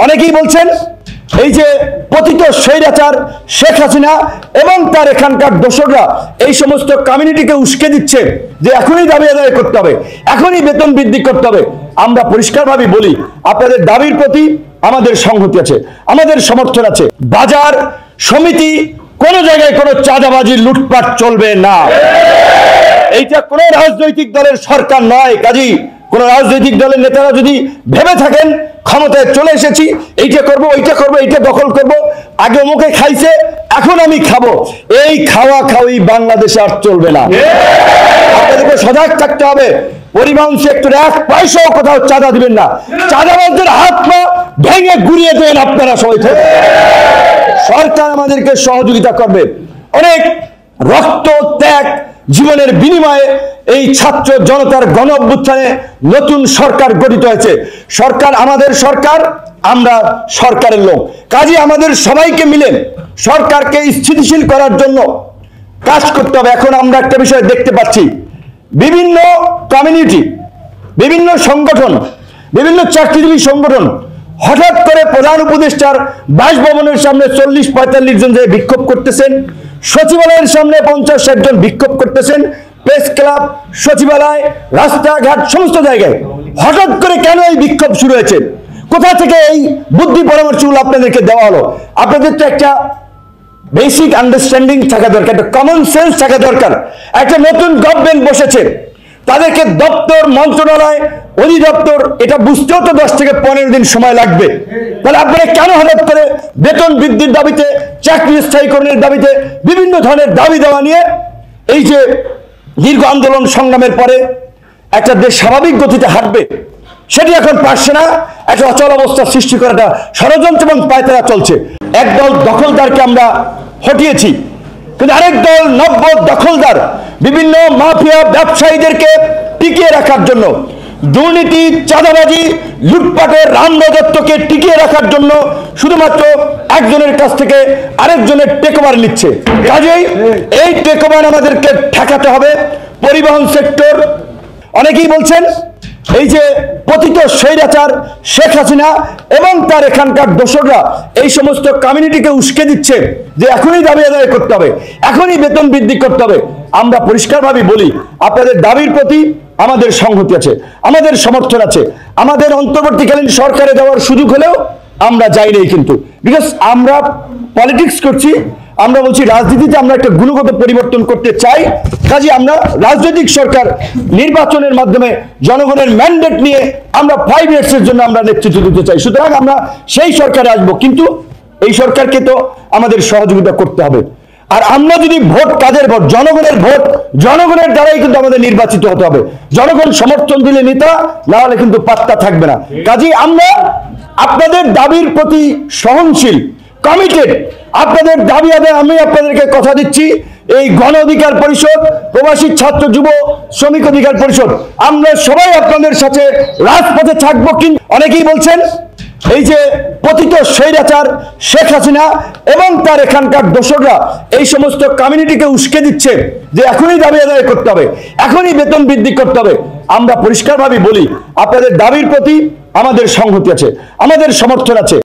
অনেকেই বলছেন এই যে পতিত স্বৈরাচার শেখ হাসিনা এবং তার এখানকার দোসররা এই সমস্ত কমিউনিটিকে উস্কে দিচ্ছে যে এখনই দাবি আদায় করতে হবে, এখনই বেতন বৃদ্ধি করতে হবে। আমরা পরিষ্কারভাবে বলি, আপনাদের দাবির প্রতি আমাদের সংহতি আছে, আমাদের সমর্থন আছে। বাজার সমিতি কোন জায়গায় কোনো চাঁদাবাজি লুটপাট চলবে না। এইটা কোনো রাজনৈতিক দলের সরকার নয়। কাজেই কোন রাজনৈতিক দলের নেতারা যদি ভেবে থাকেন ক্ষমতায় চলে এসেছি, এইটা করব, ওইটা করব, এইটা দখল করব, আগে অমুকে খাইছে এখন আমি খাবো, এই খাওয়া খাওয়ি বাংলাদেশে আর চলবে না। আপনাদেরকে সজাগ থাকতে হবে। পরিবহন সেক্টরে এক পয়সাও কোথাও চাঁদা দিবেন না। চাঁদাবাজদের হাত পা ভেঙে গুড়িয়ে দেন আপনারা সবাই। সরকার আমাদেরকে সহযোগিতা করবে। অনেক রক্ত ত্যাগ জীবনের বিনিময়ে এই ছাত্র জনতার গণ অভ্যুত্থানে নতুন সরকার গঠিত হয়েছে। সরকার আমাদের সরকার, আমরা সরকারের লোক। কাজে আমাদের সবাইকে মিলে সরকারকে স্থিতিশীল করার জন্য কাজ করতে হবে। এখন আমরা একটা বিষয় দেখতে পাচ্ছি, বিভিন্ন কমিউনিটি, বিভিন্ন সংগঠন, বিভিন্ন চাকরিজীবী সংগঠন হঠাৎ করে প্রধান উপদেষ্টার বাসভবনের সামনে 40-45 জন যে বিক্ষোভ করতেছেন, সচিবালয়ের সামনে 50-60 জন বিক্ষোভ করতেছেন, প্রেস ক্লাব, সচিবালয়, রাস্তাঘাট সমস্ত জায়গায় হঠাৎ করে কেন এই বিক্ষোভ শুরু হয়েছে? কোথা থেকে এই বুদ্ধি পরামর্শগুলো আপনাদেরকে দেওয়া হলো? আপনাদের তো একটা বেসিক আন্ডারস্ট্যান্ডিং থাকা দরকার, একটা কমন সেন্স থাকা দরকার। একটা নতুন গভর্নমেন্ট বসেছে, তাদেরকে দপ্তর, মন্ত্রণালয়, অধিদপ্তর এটা বুঝতেও তো 10 থেকে 15 দিন সময় লাগবে। তাহলে আপনারা কেন হঠাৎ করে বেতন বৃদ্ধির দাবিতে, চাকরি স্থায়ীকরণের দাবিতে, বিভিন্ন ধরনের দাবি দেওয়া নিয়ে এই যে দীর্ঘ আন্দোলন সংগ্রামের পরে একটা দেশ স্বাভাবিক গতিতে হাঁটবে, সেটি এখন পারছে না। একটা অচল অবস্থা সৃষ্টি করাটা ষড়যন্ত্র এবং পায়তারা চলছে। একদল দখলদারকে আমরা হটিয়েছি, কিন্তু আরেক দল নব্য দখলদার বিভিন্ন মাফিয়া ব্যবসায়ীদেরকে টিকিয়ে রাখার জন্য, দুর্নীতি, চাঁদাবাজি, লুটপাটের রামরাজত্বকে টিকিয়ে রাখার জন্য শুধুমাত্র একজনের কাছ থেকে আরেকজনের টেকওভার নিচ্ছে। কাজেই এই টেকওভার আমাদেরকে ঠেকাতে হবে। পরিবহন সেক্টর, অনেকেই বলছেন এই যে পতিত স্বৈরাচার শেখ হাসিনা এবং তার এখানকার দোসররা এই সমস্ত কমিউনিটিকে উস্কে দিচ্ছে যে এখনই দাবি আদায় করতে হবে, এখনই বেতন বৃদ্ধি করতে হবে। আমরা পরিষ্কারভাবে বলি, আপনাদের দাবির প্রতি আমাদের সংহতি আছে, আমাদের সমর্থন আছে। আমাদের অন্তর্বর্তীকালীন সরকারে যাওয়ার সুযোগ হলেও আমরা যাই নাই, কিন্তু বিকজ আমরা পলিটিক্স করছি। আমরা বলছি রাজনীতিতে আমরা একটা গুণগত পরিবর্তন করতে চাই। কাজে আমরা রাজনৈতিক সরকার নির্বাচনের মাধ্যমে জনগণের ম্যান্ডেট নিয়ে আমরা 5 ইয়ার্সের জন্য আমরা নেতৃত্ব দিতে চাই। সুতরাং আমরা সেই সরকারে আসবো, কিন্তু এই সরকারকে তো আমাদের সহযোগিতা করতে হবে। আর আমরা যদি ভোট, কাদের ভোট? জনগণের ভোট, জনগণের দ্বারাই কিন্তু আমাদের নির্বাচিত হতে হবে। জনগণ সমর্থন দিলে নেতা, না হলে কিন্তু পাত্তা থাকবে না। কাজেই আমরা আপনাদের দাবির প্রতি সহনশীল, কমিটেড। আপনাদের দাবি আদায় আমি আপনাদেরকে কথা দিচ্ছি, এই গণ অধিকার পরিষদ, প্রবাসী ছাত্র যুব শ্রমিক অধিকার পরিষদ, আমরা সবাই আপনাদের সাথে রাজপথে থাকবো। কিন্তু অনেকেই বলছেন এই যে পতিত স্বৈরাচার শেখ হাসিনা এবং তার এখানকার দোসররা এই সমস্ত কমিউনিটিকে উস্কে দিচ্ছে যে এখনই দাবি আদায় করতে হবে, এখনই বেতন বৃদ্ধি করতে হবে। আমরা পরিষ্কারভাবে বলি, আপনাদের দাবির প্রতি আমাদের সংহতি আছে, আমাদের সমর্থন আছে।